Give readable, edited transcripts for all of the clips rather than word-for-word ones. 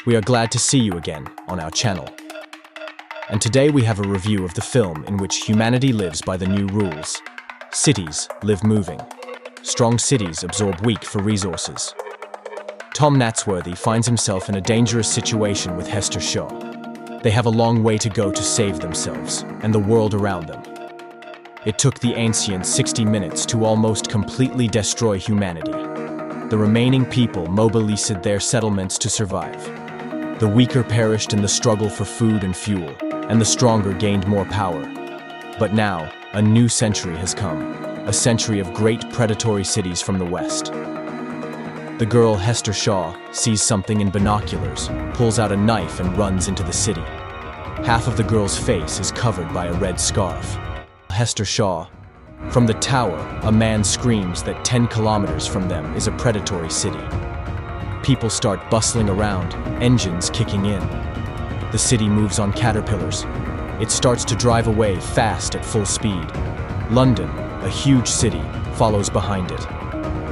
We are glad to see you again on our channel. And today we have a review of the film in which humanity lives by the new rules. Cities live moving. Strong cities absorb weak for resources. Tom Natsworthy finds himself in a dangerous situation with Hester Shaw. They have a long way to go to save themselves and the world around them. It took the ancient 60 minutes to almost completely destroy humanity. The remaining people mobilized their settlements to survive. The weaker perished in the struggle for food and fuel, and the stronger gained more power. But now, a new century has come, a century of great predatory cities from the west. The girl Hester Shaw sees something in binoculars, pulls out a knife and runs into the city. Half of the girl's face is covered by a red scarf. Hester Shaw. From the tower, a man screams that 10 kilometers from them is a predatory city. People start bustling around, engines kicking in. The city moves on caterpillars. It starts to drive away fast at full speed. London, a huge city, follows behind it.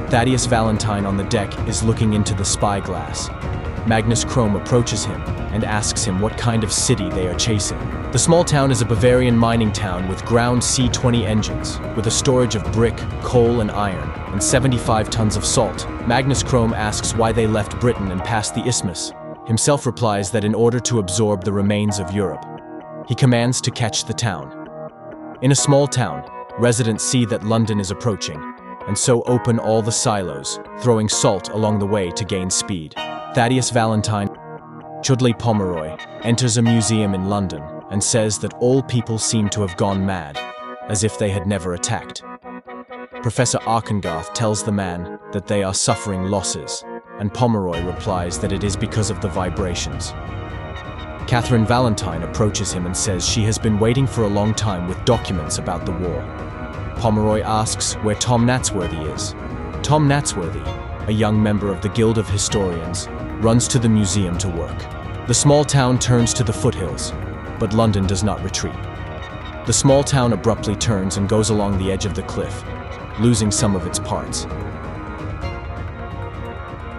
Thaddeus Valentine on the deck is looking into the spyglass. Magnus Krome approaches him and asks him what kind of city they are chasing. The small town is a Bavarian mining town with ground C-20 engines, with a storage of brick, coal and iron, and 75 tons of salt. Magnus Krome asks why they left Britain and passed the isthmus. Himself replies that in order to absorb the remains of Europe, he commands to catch the town. In a small town, residents see that London is approaching, and so open all the silos, throwing salt along the way to gain speed. Thaddeus Valentine, Chudley Pomeroy, enters a museum in London and says that all people seem to have gone mad, as if they had never attacked. Professor Arkengarth tells the man that they are suffering losses, and Pomeroy replies that it is because of the vibrations. Catherine Valentine approaches him and says she has been waiting for a long time with documents about the war. Pomeroy asks where Tom Natsworthy is. Tom Natsworthy, a young member of the Guild of Historians, runs to the museum to work. The small town turns to the foothills, but London does not retreat. The small town abruptly turns and goes along the edge of the cliff, losing some of its parts.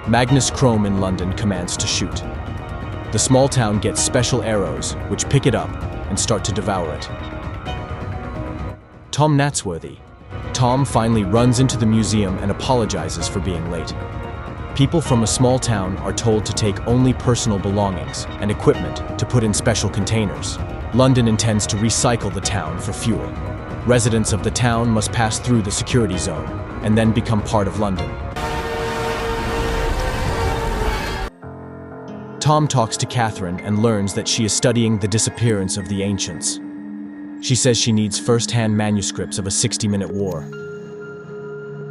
Magnus Krome in London commands to shoot. The small town gets special arrows, which pick it up and start to devour it. Tom Natsworthy. Tom finally runs into the museum and apologizes for being late. People from a small town are told to take only personal belongings and equipment to put in special containers. London intends to recycle the town for fuel. Residents of the town must pass through the security zone and then become part of London. Tom talks to Catherine and learns that she is studying the disappearance of the ancients. She says she needs first-hand manuscripts of a 60-minute war.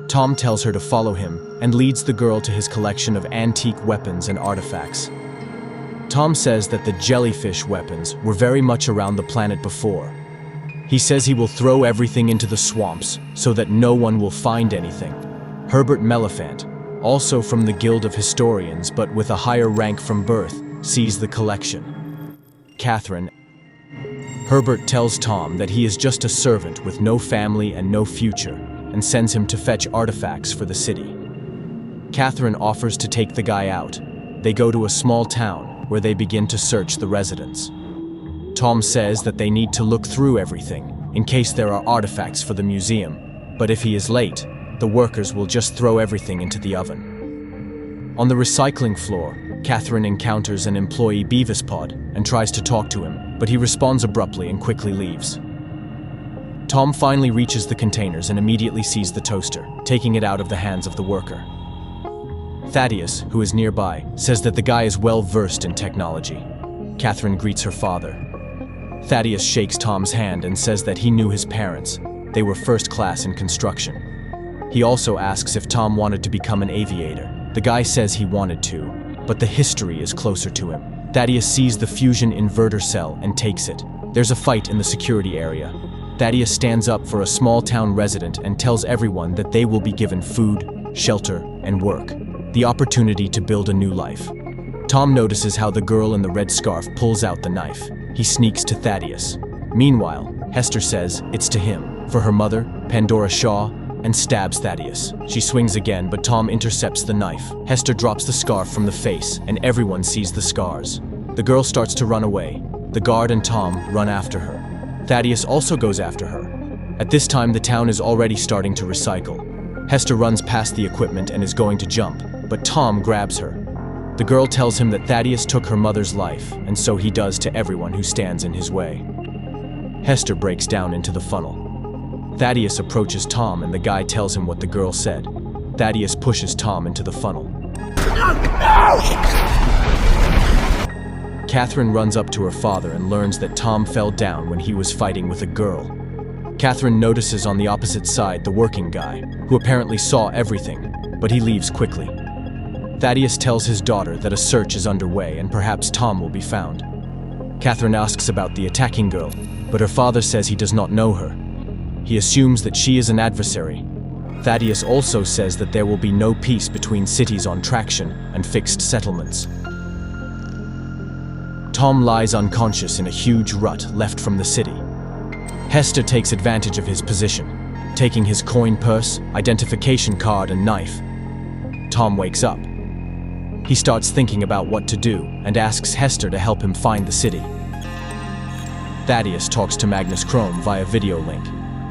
Tom tells her to follow him and leads the girl to his collection of antique weapons and artifacts. Tom says that the jellyfish weapons were very much around the planet before. He says he will throw everything into the swamps so that no one will find anything. Herbert Mellifant, also from the Guild of Historians but with a higher rank from birth, sees the collection. Catherine. Herbert tells Tom that he is just a servant with no family and no future, and sends him to fetch artifacts for the city. Catherine offers to take the guy out. They go to a small town where they begin to search the residents. Tom says that they need to look through everything in case there are artifacts for the museum, but if he is late, the workers will just throw everything into the oven. On the recycling floor, Catherine encounters an employee Beavispod and tries to talk to him, but he responds abruptly and quickly leaves. Tom finally reaches the containers and immediately sees the toaster, taking it out of the hands of the worker. Thaddeus, who is nearby, says that the guy is well versed in technology. Catherine greets her father. Thaddeus shakes Tom's hand and says that he knew his parents. They were first class in construction. He also asks if Tom wanted to become an aviator. The guy says he wanted to, but the history is closer to him. Thaddeus sees the fusion inverter cell and takes it. There's a fight in the security area. Thaddeus stands up for a small town resident and tells everyone that they will be given food, shelter, and work. The opportunity to build a new life. Tom notices how the girl in the red scarf pulls out the knife. He sneaks to Thaddeus. Meanwhile, Hester says it's to him, for her mother, Pandora Shaw, and stabs Thaddeus. She swings again, but Tom intercepts the knife. Hester drops the scarf from the face, and everyone sees the scars. The girl starts to run away. The guard and Tom run after her. Thaddeus also goes after her. At this time, the town is already starting to recycle. Hester runs past the equipment and is going to jump, but Tom grabs her. The girl tells him that Thaddeus took her mother's life, and so he does to everyone who stands in his way. Hester breaks down into the funnel. Thaddeus approaches Tom and the guy tells him what the girl said. Thaddeus pushes Tom into the funnel. Catherine runs up to her father and learns that Tom fell down when he was fighting with a girl. Catherine notices on the opposite side the working guy, who apparently saw everything, but he leaves quickly. Thaddeus tells his daughter that a search is underway and perhaps Tom will be found. Catherine asks about the attacking girl, but her father says he does not know her. He assumes that she is an adversary. Thaddeus also says that there will be no peace between cities on traction and fixed settlements. Tom lies unconscious in a huge rut left from the city. Hester takes advantage of his position, taking his coin purse, identification card, and knife. Tom wakes up. He starts thinking about what to do and asks Hester to help him find the city. Thaddeus talks to Magnus Chrome via video link.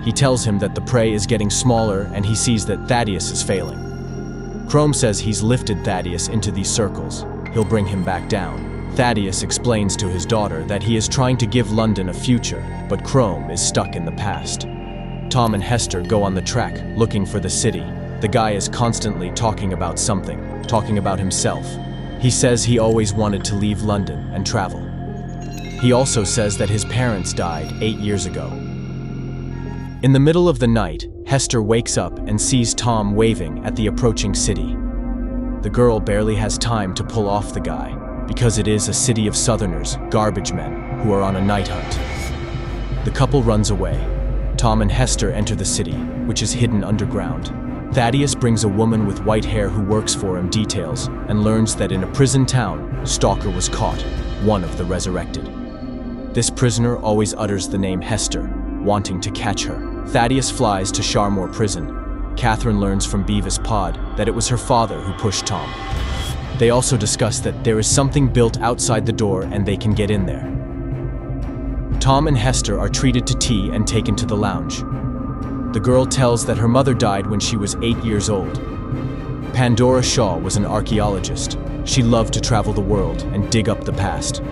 He tells him that the prey is getting smaller and he sees that Thaddeus is failing. Chrome says he's lifted Thaddeus into these circles. He'll bring him back down. Thaddeus explains to his daughter that he is trying to give London a future, but Chrome is stuck in the past. Tom and Hester go on the track, looking for the city. The guy is constantly talking about something, talking about himself. He says he always wanted to leave London and travel. He also says that his parents died 8 years ago. In the middle of the night, Hester wakes up and sees Tom waving at the approaching city. The girl barely has time to pull off the guy, because it is a city of Southerners, garbage men, who are on a night hunt. The couple runs away. Tom and Hester enter the city, which is hidden underground. Thaddeus brings a woman with white hair who works for him details and learns that in a prison town, Stalker was caught, one of the resurrected. This prisoner always utters the name Hester, wanting to catch her. Thaddeus flies to Sharmore prison. Catherine learns from Beavis Pod that it was her father who pushed Tom. They also discuss that there is something built outside the door and they can get in there. Tom and Hester are treated to tea and taken to the lounge. The girl tells that her mother died when she was 8 years old. Pandora Shaw was an archaeologist. She loved to travel the world and dig up the past.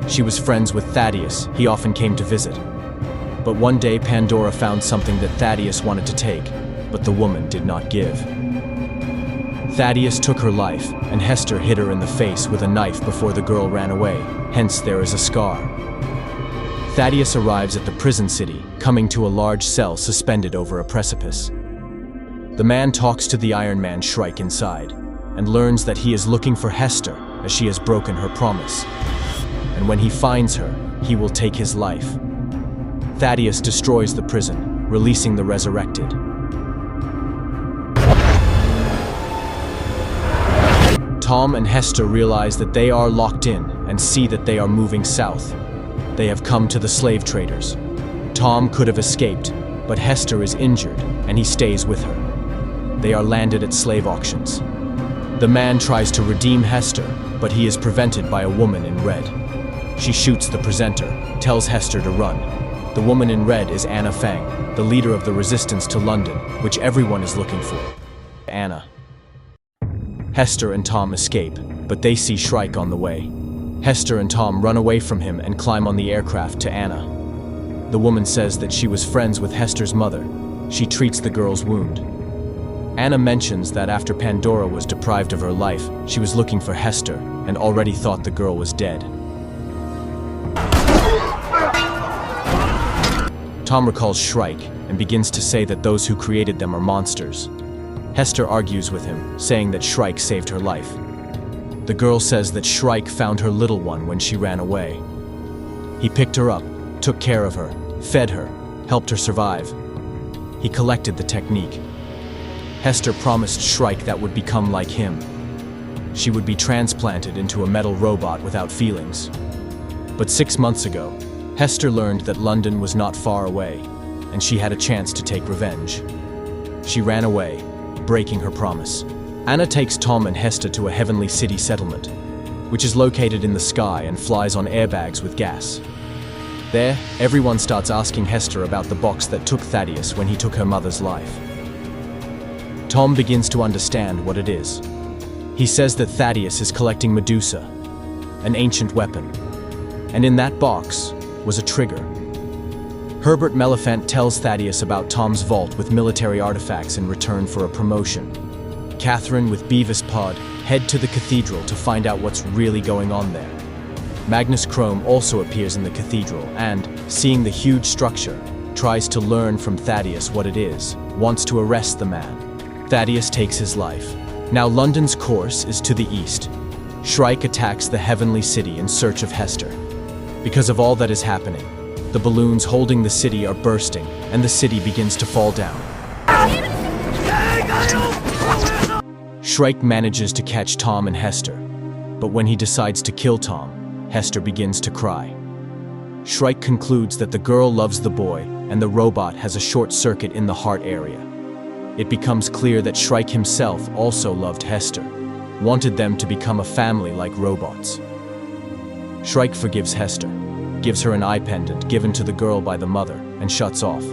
She was friends with Thaddeus. He often came to visit. But one day Pandora found something that Thaddeus wanted to take, but the woman did not give. Thaddeus took her life, and Hester hit her in the face with a knife before the girl ran away, hence there is a scar. Thaddeus arrives at the prison city, coming to a large cell suspended over a precipice. The man talks to the Iron Man Shrike inside, and learns that he is looking for Hester, as she has broken her promise. And when he finds her, he will take his life. Thaddeus destroys the prison, releasing the resurrected. Tom and Hester realize that they are locked in and see that they are moving south. They have come to the slave traders. Tom could have escaped, but Hester is injured and he stays with her. They are landed at slave auctions. The man tries to redeem Hester, but he is prevented by a woman in red. She shoots the presenter, tells Hester to run. The woman in red is Anna Fang, the leader of the resistance to London, which everyone is looking for. Anna. Hester and Tom escape, but they see Shrike on the way. Hester and Tom run away from him and climb on the aircraft to Anna. The woman says that she was friends with Hester's mother. She treats the girl's wound. Anna mentions that after Pandora was deprived of her life, she was looking for Hester and already thought the girl was dead. Tom recalls Shrike and begins to say that those who created them are monsters. Hester argues with him, saying that Shrike saved her life. The girl says that Shrike found her little one when she ran away. He picked her up, took care of her, fed her, helped her survive. He collected the technique. Hester promised Shrike that would become like him. She would be transplanted into a metal robot without feelings. But 6 months ago, Hester learned that London was not far away, and she had a chance to take revenge. She ran away, breaking her promise. Anna takes Tom and Hester to a heavenly city settlement, which is located in the sky and flies on airbags with gas. There, everyone starts asking Hester about the box that took Thaddeus when he took her mother's life. Tom begins to understand what it is. He says that Thaddeus is collecting Medusa, an ancient weapon, and in that box was a trigger. Herbert Meliphant tells Thaddeus about Tom's vault with military artifacts in return for a promotion. Catherine with Beavis Pod head to the cathedral to find out what's really going on there. Magnus Chrome also appears in the cathedral and, seeing the huge structure, tries to learn from Thaddeus what it is, wants to arrest the man. Thaddeus takes his life. Now London's course is to the east. Shrike attacks the heavenly city in search of Hester. Because of all that is happening, the balloons holding the city are bursting, and the city begins to fall down. Shrike manages to catch Tom and Hester, but when he decides to kill Tom, Hester begins to cry. Shrike concludes that the girl loves the boy, and the robot has a short circuit in the heart area. It becomes clear that Shrike himself also loved Hester, wanted them to become a family like robots. Shrike forgives Hester, gives her an eye pendant given to the girl by the mother, and shuts off.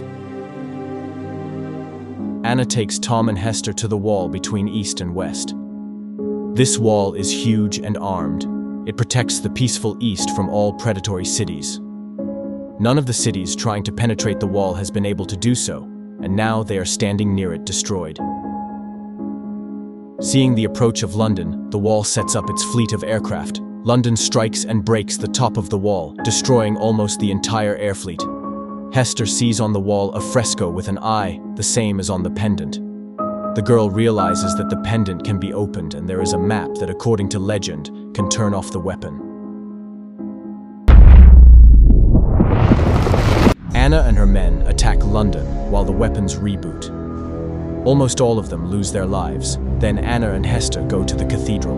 Anna takes Tom and Hester to the wall between east and west. This wall is huge and armed. It protects the peaceful east from all predatory cities. None of the cities trying to penetrate the wall has been able to do so, and now they are standing near it destroyed. Seeing the approach of London, the wall sets up its fleet of aircraft. London strikes and breaks the top of the wall, destroying almost the entire air fleet. Hester sees on the wall a fresco with an eye, the same as on the pendant. The girl realizes that the pendant can be opened and there is a map that, according to legend, can turn off the weapon. Anna and her men attack London while the weapons reboot. Almost all of them lose their lives. Then Anna and Hester go to the cathedral.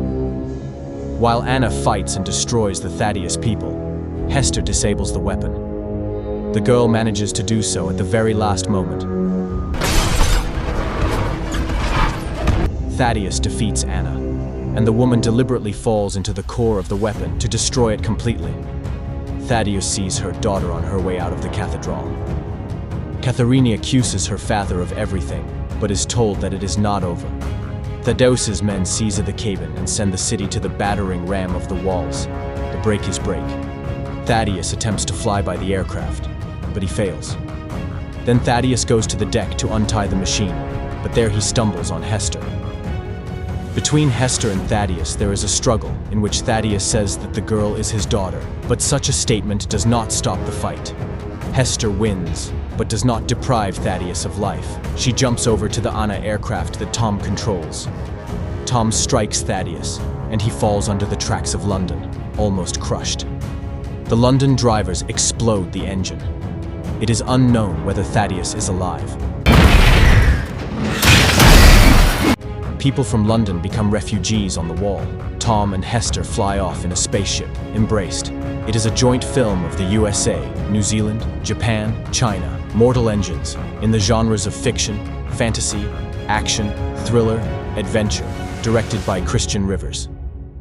While Anna fights and destroys the Thaddeus people, Hester disables the weapon. The girl manages to do so at the very last moment. Thaddeus defeats Anna, and the woman deliberately falls into the core of the weapon to destroy it completely. Thaddeus sees her daughter on her way out of the cathedral. Katharina accuses her father of everything, but is told that it is not over. Thaddeus's men seize the cabin and send the city to the battering ram of the walls. The break is break. Thaddeus attempts to fly by the aircraft, but he fails. Then Thaddeus goes to the deck to untie the machine, but there he stumbles on Hester. Between Hester and Thaddeus there is a struggle in which Thaddeus says that the girl is his daughter, but such a statement does not stop the fight. Hester wins, but does not deprive Thaddeus of life. She jumps over to the Anna aircraft that Tom controls. Tom strikes Thaddeus, and he falls under the tracks of London, almost crushed. The London drivers explode the engine. It is unknown whether Thaddeus is alive. People from London become refugees on the wall. Tom and Hester fly off in a spaceship, embraced. It is a joint film of the USA, New Zealand, Japan, China, Mortal Engines, in the genres of fiction, fantasy, action, thriller, adventure, directed by Christian Rivers.